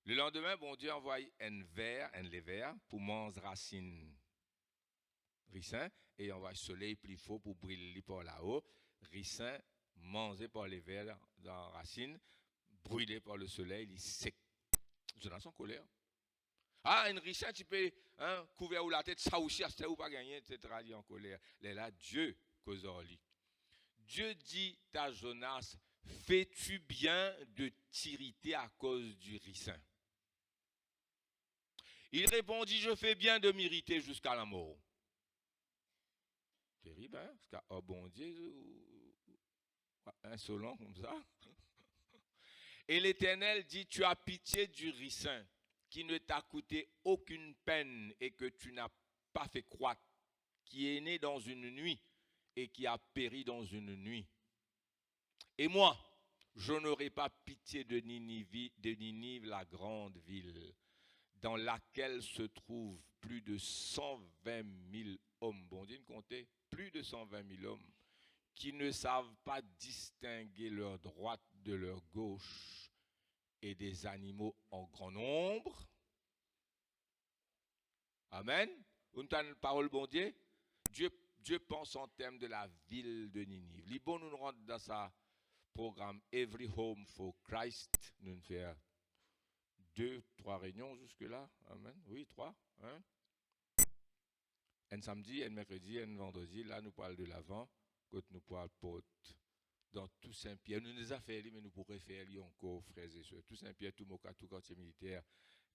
Le lendemain, bon Dieu envoie un lévère pour manger racine ricin et envoie soleil plus fort pour brûler par là-haut. Ricin mangé par les vers dans racine, brûlé par le soleil, il est sec. Jonas en colère. Ah, une richesse, tu peux couvrir ou la tête, ça aussi, ça ou pas gagner, etc. Il est en colère. Là, Dieu cause en lui. Dieu dit à Jonas, fais-tu bien de t'irriter à cause du ricin? Il répondit, je fais bien de m'irriter jusqu'à la mort. Terrible, hein? Parce qu'un bon Dieu, insolent comme ça. Et l'Éternel dit, tu as pitié du ricin qui ne t'a coûté aucune peine et que tu n'as pas fait croître, qui est né dans une nuit et qui a péri dans une nuit. Et moi, je n'aurai pas pitié de Ninive, la grande ville, dans laquelle se trouvent plus de 120 000 hommes. Bon Dieu, comptez, plus de 120 000 hommes qui ne savent pas distinguer leur droite de leur gauche et des animaux en grand nombre. Amen. Une parole, bon Dieu. Dieu pense en termes de la ville de Ninive. Les bons nous rentrent dans sa programme Every Home for Christ. Nous faisons 2-3 réunions jusque-là. Amen. Oui, 3. Hein? Un samedi, un mercredi, un vendredi. Là, nous parlons de l'avant. Quand nous parlons porte. Dans tout Saint-Pierre. Nous les avons fait, mais nous pourrions faire encore, frères et sœurs. Tout Saint-Pierre, tout Moka, tout quartier militaire.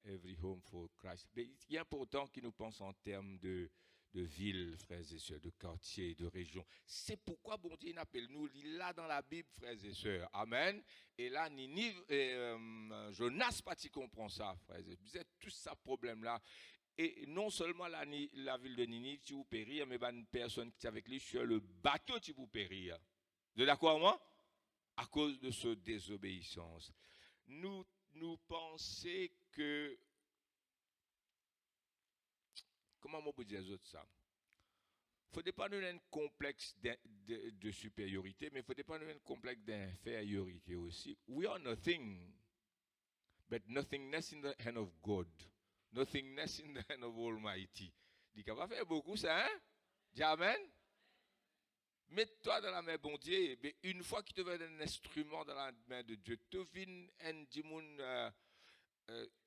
Every Home for Christ. Mais il est important qu'ils nous pensent en termes de ville, frères et sœurs, de quartier, de région. C'est pourquoi bon Dieu appelle nous là dans la Bible, frères et sœurs. Amen. Et là, Ninive, Jonas pas comprend ça, frères et sœurs. Vous êtes tous ça problème-là. Et non seulement la ville de Ninive, tu vous périr, mais une personne qui est avec lui sur le bateau, tu vous périr. Vous êtes d'accord, moi? À cause de cette désobéissance. Nous pensons que, comment on peut dire ça? Il ne faut pas nous un complexe de supériorité, mais il ne faut pas nous un complexe d'infériorité aussi. We are nothing. but nothingness in the hand of God. Nothingness in the hand of Almighty. Il est capable de faire beaucoup ça, hein? Dis Amen. Mets-toi dans la main bon Dieu. Mais une fois qu'il te donne un instrument dans la main de Dieu, tu viens un dimoun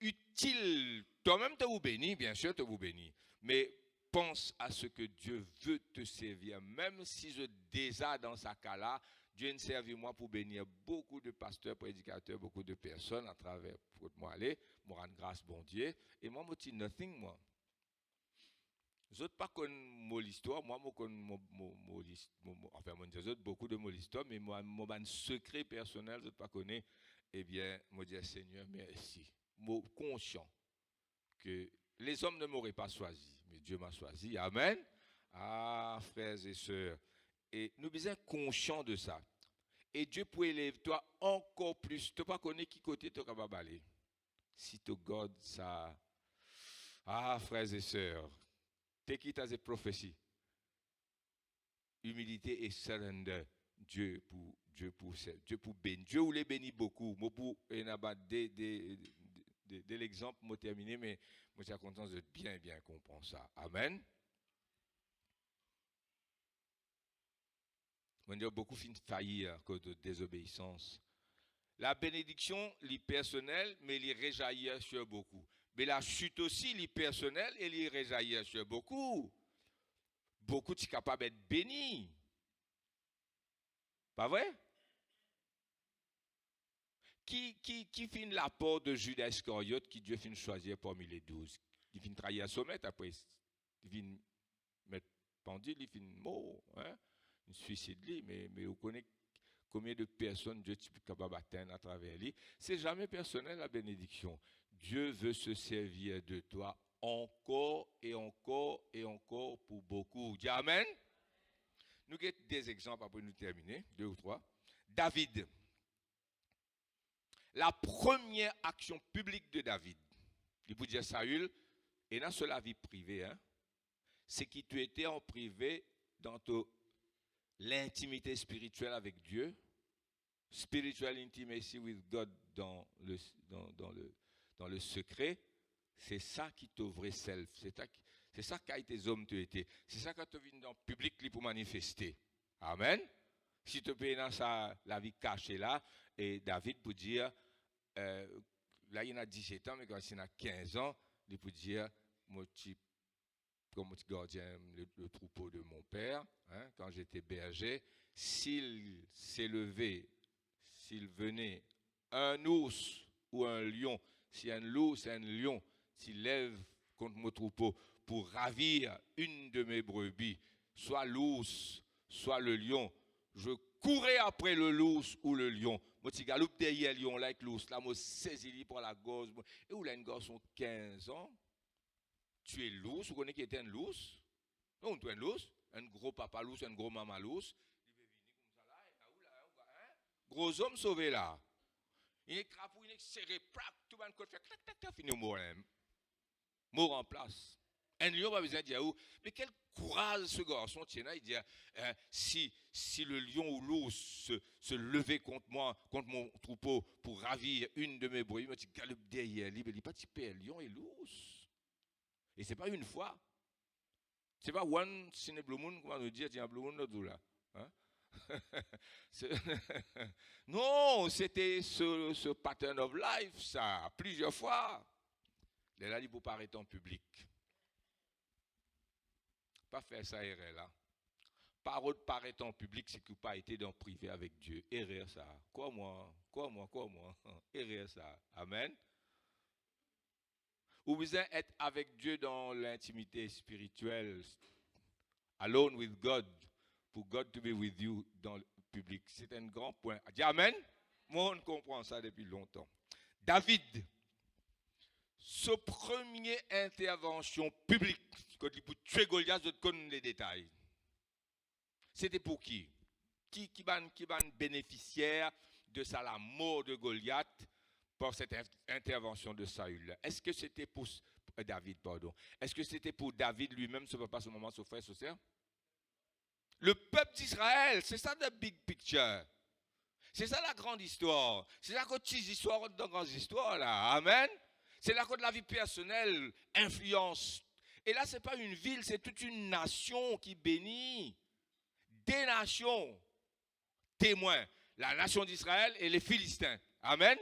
utile. Toi-même, tu vous bénis, bien sûr, tu vous bénis. Mais pense à ce que Dieu veut te servir. Même si je déjà dans sa cas-là, Dieu me servit moi pour bénir beaucoup de pasteurs, prédicateurs, beaucoup de personnes à travers pour moi aller, me rendre grâce bon Dieu. Et moi, je dis nothing, moi. Je ne sais pas connaître l'histoire, moi, je connais enfin, je dis beaucoup de l'histoire, mais moi, mon secret personnel, je ne sais pas connaître. Eh bien, je dis Seigneur, merci. Je suis conscient que les hommes ne m'auraient pas choisi, mais Dieu m'a choisi. Amen. Ah, frères et sœurs. Et nous sommes conscients de ça. Et Dieu peut élever toi encore plus. Tu ne sais pas connaître qui côté tu es capable d'aller. Si tu gardes ça. Ah, frères et sœurs. Take it as a prophecy. Humilité et surrender. Dieu pour bénir. Dieu vous les bénit beaucoup. Moi pour de l'exemple, moi terminé, mais moi suis content de bien comprendre ça. Amen. On dit beaucoup fin faillir à cause de désobéissance. La bénédiction, elle est personnelle, mais elle réjaillit sur beaucoup. Mais la chute aussi, elle est personnelle et elle réjaillit sur beaucoup. Beaucoup sont capables d'être bénis. Pas vrai? Qui fait l'apport de Judas Iscariote qui Dieu finit choisir parmi les 12? Il finit trahir à sommet après. Il finit mettre pendu, il finit mort. Hein? Il suicide lui, mais vous connaissez combien de personnes Dieu est capable d'atteindre à travers lui. C'est jamais personnel la bénédiction. Dieu veut se servir de toi encore et encore et encore pour beaucoup. Dis Amen. Nous avons des exemples après nous terminer, 2 ou 3. David. La première action publique de David, il peut dire Saül, et dans la vie privée, hein, c'est qu'il tu étais en privé dans l'intimité spirituelle avec Dieu, spiritual intimacy with God dans le secret, c'est ça qui te vrai self, c'est ça qui tes hommes te été, c'est ça que tu viens dans le public pour manifester. Amen. Si tu peux dans la vie cachée là, et David peut dire, là il y en a 17 ans, mais quand il y en a 15 ans, il peut dire, moi, comme gardien le troupeau de mon père, hein, quand j'étais berger, s'il s'élevait, s'il venait un ours ou un lion, si un loup, c'est un lion, s'il lève contre mon troupeau pour ravir une de mes brebis, soit l'ours, soit le lion, je courais après le loup ou le lion. Moi, je galope derrière le lion, là, avec l'ours, là, moi, saisis pour la gorge. Et où là, un garçon 15 ans, tu es l'ours, vous connaissez qui était un lousse? Non, tu es un lousse, un gros papa lousse, un gros maman lousse. Il veut venir comme ça là, et là, hein? Gros homme sauvé là. Il est crapou, il est serré, tout le monde fait clac, clac, clac, fini mort. Mort en place. Un lion va besoin de dire, mais quel courage ce garçon tient là, il dit, si le lion ou l'ours se levait contre moi, contre mon troupeau, pour ravir une de mes brebis, je galope derrière lui, il dit pas typer lion et l'ours. Et ce n'est pas une fois. Ce n'est pas once in a blue moon, comment nous dire, tiens, blue moon, nous là. Hein? Non, c'était ce pattern of life, ça, plusieurs fois. Les là, il faut pas arrêter en public. Pas faire ça, erreur là. Parole paraître en public, c'est que pas été dans le privé avec Dieu. Erreur ça. Quoi moi? Erreur ça. Amen. Ou vous être avec Dieu dans l'intimité spirituelle, alone with God, pour God to be with you dans le public. C'est un grand point. Dis Amen. Moi, on comprend ça depuis longtemps. David, sa première intervention publique, quand il pour tuer Goliath, je connais les détails. C'était pour qui? Qui bénéficiaire de ça, la mort de Goliath, pour cette intervention de Saül? Est-ce que c'était pour David, pardon? Est-ce que c'était pour David lui-même, ce papa, ce moment, ce frère, ce sœur? Le peuple d'Israël, c'est ça le big picture. C'est ça la grande histoire. C'est la petite histoire dans grande histoire là. Amen. C'est là que la vie personnelle influence. Et là, ce n'est pas une ville, c'est toute une nation qui bénit. Des nations témoins. La nation d'Israël et les Philistins. Amen.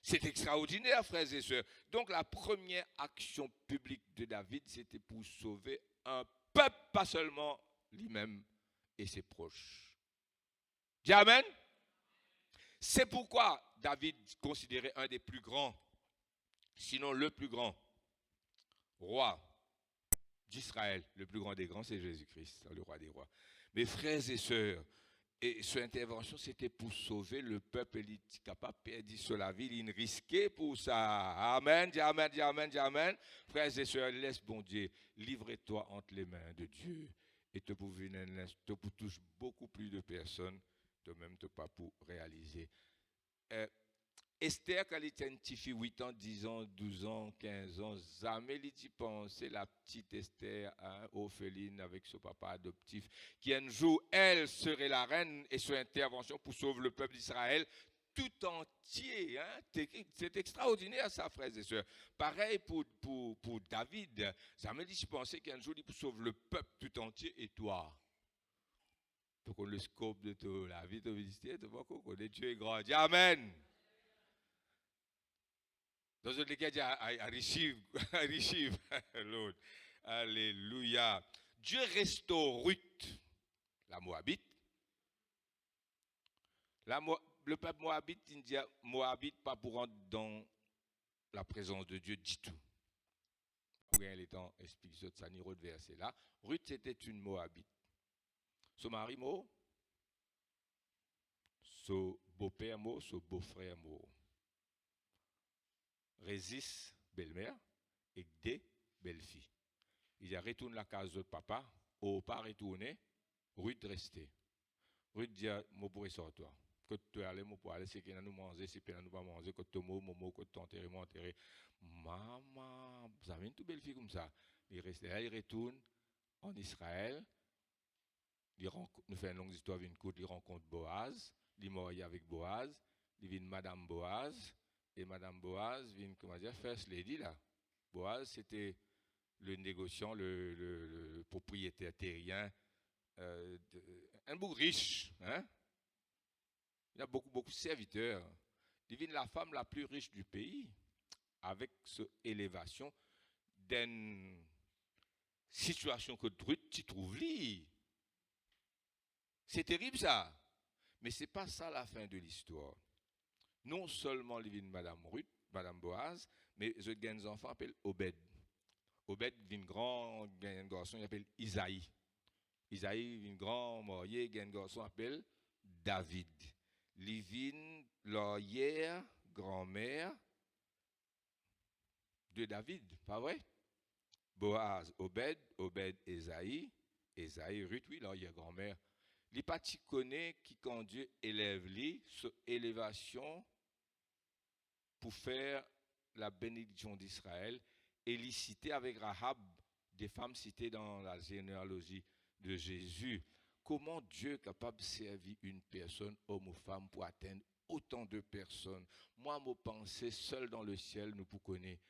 C'est extraordinaire, frères et sœurs. Donc, la première action publique de David, c'était pour sauver un peuple, pas seulement lui-même et ses proches. Dis Amen. C'est pourquoi David, considéré un des plus grands, sinon le plus grand roi d'Israël, le plus grand des grands, c'est Jésus-Christ, le roi des rois. Mes frères et sœurs, et son intervention, c'était pour sauver le peuple. Il était capable de perdre sur la vie, il risquait pour ça. Amen, dis amen, dis amen, dis amen. Frères et sœurs, laisse bon Dieu, livre-toi entre les mains de Dieu. Et te pour toucher beaucoup plus de personnes, de même te pas pour réaliser. Esther, quand elle était une petite fille, 8 ans, 10 ans, 12 ans, 15 ans, jamais elle y pensait, la petite Esther, hein, orpheline avec son papa adoptif, qui un jour, elle serait la reine et son intervention pour sauver le peuple d'Israël tout entier. Hein. C'est extraordinaire ça, frères et sœurs. Pareil pour David, jamais il pensait qu'un jour, il peut sauver le peuple tout entier et toi. Donc on le scope de toute la vie de ministère, tu vois qu'on connaît Dieu est grand. Dis Amen. Dans le cas, I receive, Lord. Alléluia. Dieu restaure Ruth, la Moabite. Le peuple Moabite, il dit Moabite pas pour rentrer dans la présence de Dieu du tout. Pour rien, les temps explique ça, ni autre verset là. Ruth, c'était une Moabite. Son mari, son beau-père, son beau-frère, résiste belle-mère et des belles-filles. Il a retourné la case de papa, au pas retourné, Ruth resté. Ruth dit, moi pour sortir. Que tu allais, moi pour aller, c'est qu'il a nous manger, c'est qu'il a nous pas manger, que tu momo, que tu enterré, moi enterré. Maman, vous avez une toute belle fille comme ça. Il reste là, il retourne en Israël. Nous fait une longue histoire, une courte, il rencontre Boaz, il est marié avec Boaz, il vient Madame Boaz. Et Madame Boaz vient, comment dire, First Lady là. Boaz, c'était le négociant, le propriétaire terrien, un beau riche. Hein? Il a beaucoup de serviteurs. Il vient la femme la plus riche du pays, avec cette élévation d'une situation que tu trouves là. C'est terrible ça. Mais ce n'est pas ça la fin de l'histoire. Non seulement il vient Madame Ruth, Madame Boaz, mais je gagne des enfants appellent Obed. Obed vient grand, gagne un garçon, il appelle Isaïe. Isaïe vient grand, marié, gagne un garçon appelle David. Il vient l'arrière grand-mère de David, pas vrai? Boaz, Obed, Obed, Isaïe, Isaïe, Ruth, oui, l'arrière grand-mère. Les partis connaît qui quand Dieu élève lui, sur élévation pour faire la bénédiction d'Israël et les citer avec Rahab, des femmes citées dans la généalogie de Jésus. Comment Dieu est capable de servir une personne, homme ou femme, pour atteindre autant de personnes? Moi, je pensais seul dans le ciel, nous pour connaître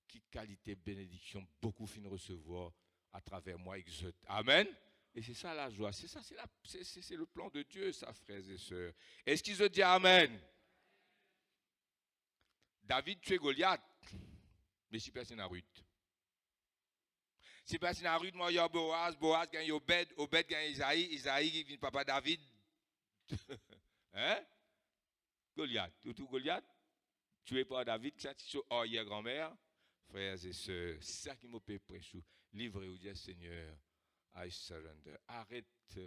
qui qualité bénédiction beaucoup fin recevoir à travers moi, exode. Amen. Et c'est ça la joie. C'est ça, c'est le plan de Dieu, ça, frères et sœurs. Est-ce qu'ils ont dit Amen? David tue Goliath, mais si personne n'a Ruth. Si personne n'a Ruth, moi, il y a Boaz, Boaz gagne Obed, Obed gagne Isaïe, Isaïe qui vient papa David. Hein? Goliath, tout Goliath, tué par David, qui s'est oh, il y a grand-mère. Frères et sœurs, c'est ça qui m'a fait prêcher. Livrez ou dire Seigneur, I surrender. Arrête.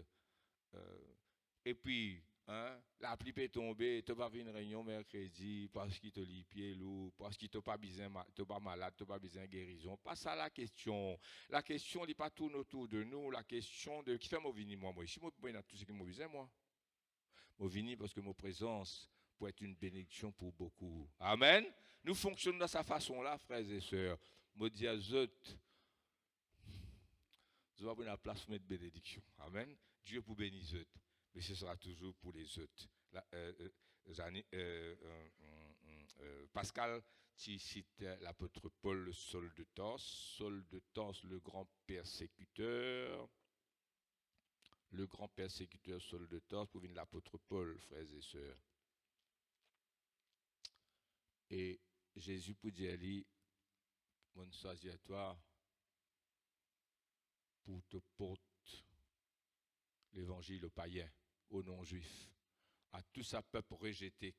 Et puis, hein, la pluie peut tomber, tu vas venir une réunion mercredi parce qu'il te lit pied lourd, parce qu'il te pas besoin, pas malade, tu pas besoin de guérison. Pas ça la question. La question n'est pas tourne autour de nous. La question de qui fait mon vini moi. Ici, moi, il y a tout ce qui m'a besoin moi. Mon vini parce que mon présence peut être une bénédiction pour beaucoup. Amen. Nous fonctionnons de cette façon-là, frères et sœurs. Me dis à je vais prendre la place pour mettre bénédiction. Amen. Dieu pour bénir. mais ce sera toujours pour les autres. Pascal, tu cites l'apôtre Paul, Saul de Tarse, le grand persécuteur. Le grand persécuteur Saul de Tarse pour venir l'apôtre Paul, frères et sœurs. Et Jésus pour dire, mon choisi à toi pour te porter l'évangile aux païens, aux non-juifs, à tout ça peuple rejeté,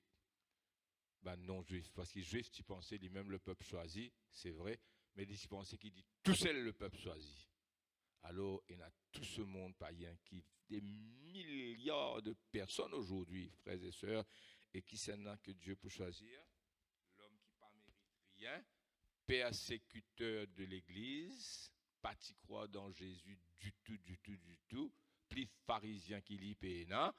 ben non-juif. Parce que juif, tu pensais, lui-même le peuple choisi, c'est vrai, mais tu pensais qu'il dit tout seul le peuple choisi. Alors, il y a tout ce monde païen qui, des milliards de personnes aujourd'hui, frères et sœurs, et qui s'en a que Dieu peut choisir, l'homme qui ne mérite rien, persécuteur de l'Église, pas t'y croire dans Jésus du tout, plus pharisien qu'il y péna,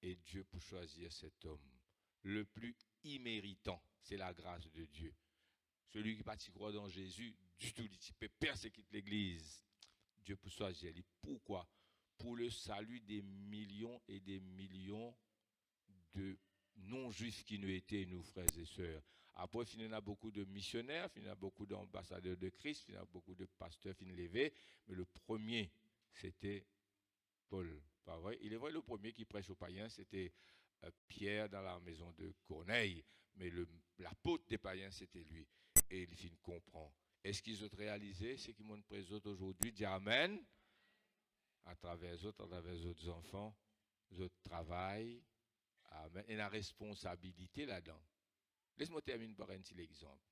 et Dieu peut choisir cet homme. Le plus imméritant, c'est la grâce de Dieu. Celui qui pas t'y croire dans Jésus du tout, il peut persécuter l'Église. Dieu peut choisir. Pourquoi? Pour le salut des millions et des millions de non-juifs qui nous étaient, nous, frères et sœurs. Après, il y a beaucoup de missionnaires, il y a beaucoup d'ambassadeurs de Christ, il y a beaucoup de pasteurs qui levés, mais le premier, c'était Paul. Pas vrai? Il est vrai, le premier qui prêche aux païens, c'était Pierre dans la maison de Corneille, mais l'apôtre des païens, c'était lui. Et il finit comprend. Est-ce qu'ils ont réalisé ce qu'ils m'ont présenté aujourd'hui? Dis Amen. À travers les autres enfants, les autres travail. Amen. Et la responsabilité là-dedans. Laisse-moi terminer par un petit exemple.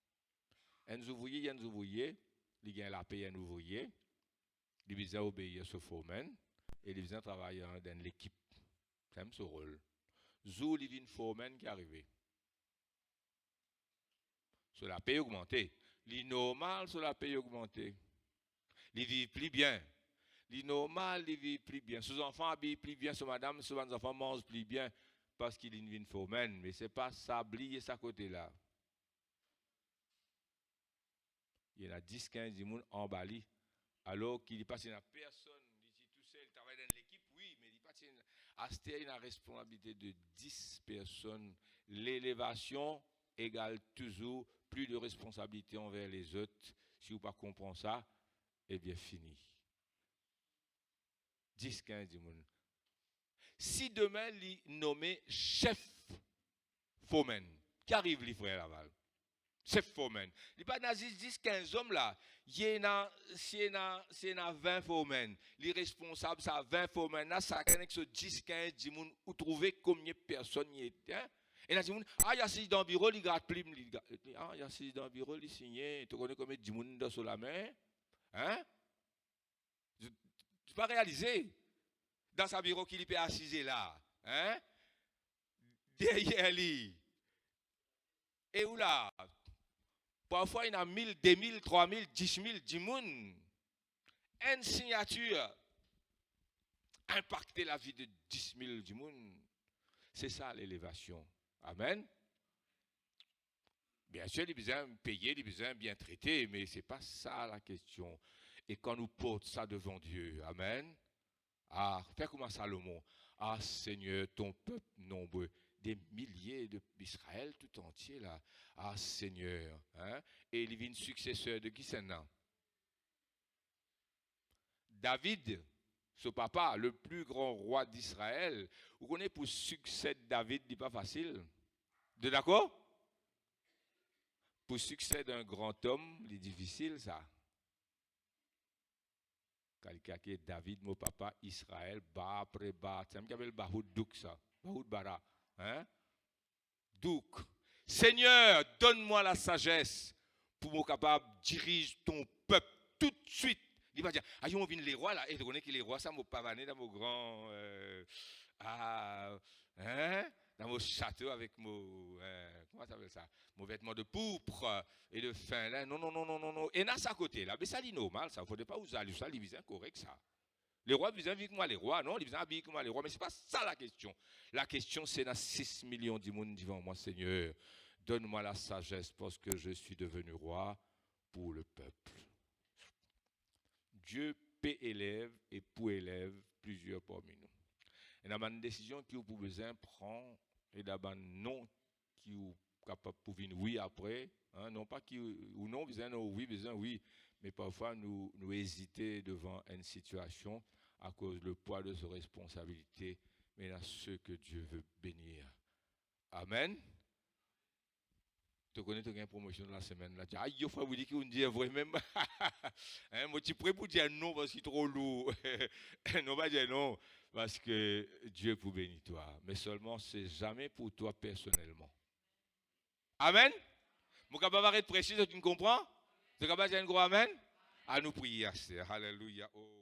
Un ouvrier, il y a un ouvrier, il a la paye un ouvrier, il vient obéir ce foreman, et il vient travailler dans l'équipe. C'est ce rôle. Zou, il vient foreman qui est arrivé. Sur la paye augmentée. Il normal sur la paye augmentée. Il vit plus bien. Il normal, il vit plus bien. Ses enfants habillent plus bien, ses madame, ses enfants mangent plus bien parce qu'il est une foreman. Mais ce n'est pas ça, oublier ça côté-là. Il y en a 10, 15 personnes en Bali. Alors qu'il passe à personne, il dit tout seul, il travaille dans l'équipe, oui, mais il passe à la responsabilité de 10 personnes. L'élévation égale toujours plus de responsabilité envers les autres. Si vous ne comprenez pas ça, eh bien fini. 10, 15 personnes. Si demain, il nommé chef foreman, qui arrive, les frères Laval? Chef foreman. Il n'y a pas dans 10, 15 hommes là. Il y a 20 foremen. Les responsables, ça 20 foremen. Là, ça a 10, 15 personnes. Vous trouvez combien de personnes il y a? Et là, il y a 6 dans le bureau, il gratte plus. Ah, il y a 6 dans le bureau, il signe. Tu connais combien de personnes dans la main? Hein? Tu n'as pas réalisé. Dans sa bureau qu'il est assis là. Hein? Derrière lui. Et où là? Parfois, il y en a 1000, 2000, 3000, 10 000, 10 000. Une signature impacter la vie de 10 000 du monde. C'est ça l'élévation. Amen. Bien sûr, il est besoin de payer, il est besoin de bien traiter, mais ce n'est pas ça la question. Et quand nous portons ça devant Dieu, amen. Ah, fais comme Salomon. Ah, Seigneur, ton peuple nombreux, des milliers d'Israël tout entier là. Ah, Seigneur. Hein? Et il vient successeur de qui c'est là? David, ce papa, le plus grand roi d'Israël. Vous connaissez, pour succéder David, ce n'est pas facile. De d'accord? Pour succéder un grand homme, c'est difficile ça. Quelqu'un qui est David, mon papa, Israël, bas après bas. C'est un qui appelle Bahoud Douk ça. Bahoud Bara. Hein? Douk. Seigneur, donne-moi la sagesse pour me capable de diriger ton peuple tout de suite. Il va dire, ah, on vient les rois là, et tu connais que les rois, ça m'a pavané dans mon grand, dans mon château avec mon, comment ça s'appelle ça, mon vêtement de pourpre et de fin là. Non, non, non, non, non, non. Et là, ça à côté là, mais ça dit normal, ça, il ne faudrait pas vous aller, ça, il est correct ça. Les rois disent avec moi les rois, non, ils disent avec moi les rois, mais ce n'est pas ça la question. La question, c'est dans 6 millions de monde devant moi, Seigneur, donne-moi la sagesse parce que je suis devenu roi pour le peuple. Dieu peut élève et pour élève plusieurs parmi nous. Il y a une décision qui vous besoin prendre et d'abord non qui vous capable pour venir oui après, hein, non pas qui ou non besoin non oui besoin oui, mais parfois nous hésiter devant une situation à cause du poids de nos responsabilités, mais dans ceux que Dieu veut bénir. Amen. Tu connais une promotion de la semaine là. Ah, il faut vous dire qu'on dit vrai même. Hein, moi, tu es prêt pour dire non parce qu'il est trop lourd. Non, pas dire non parce que Dieu pour bénir toi. Mais seulement, c'est jamais pour toi personnellement. Amen. Mon capable d'être précis, tu me comprends? Tu es capable de dire un gros amen? À nous prier, Alléluia. Oh.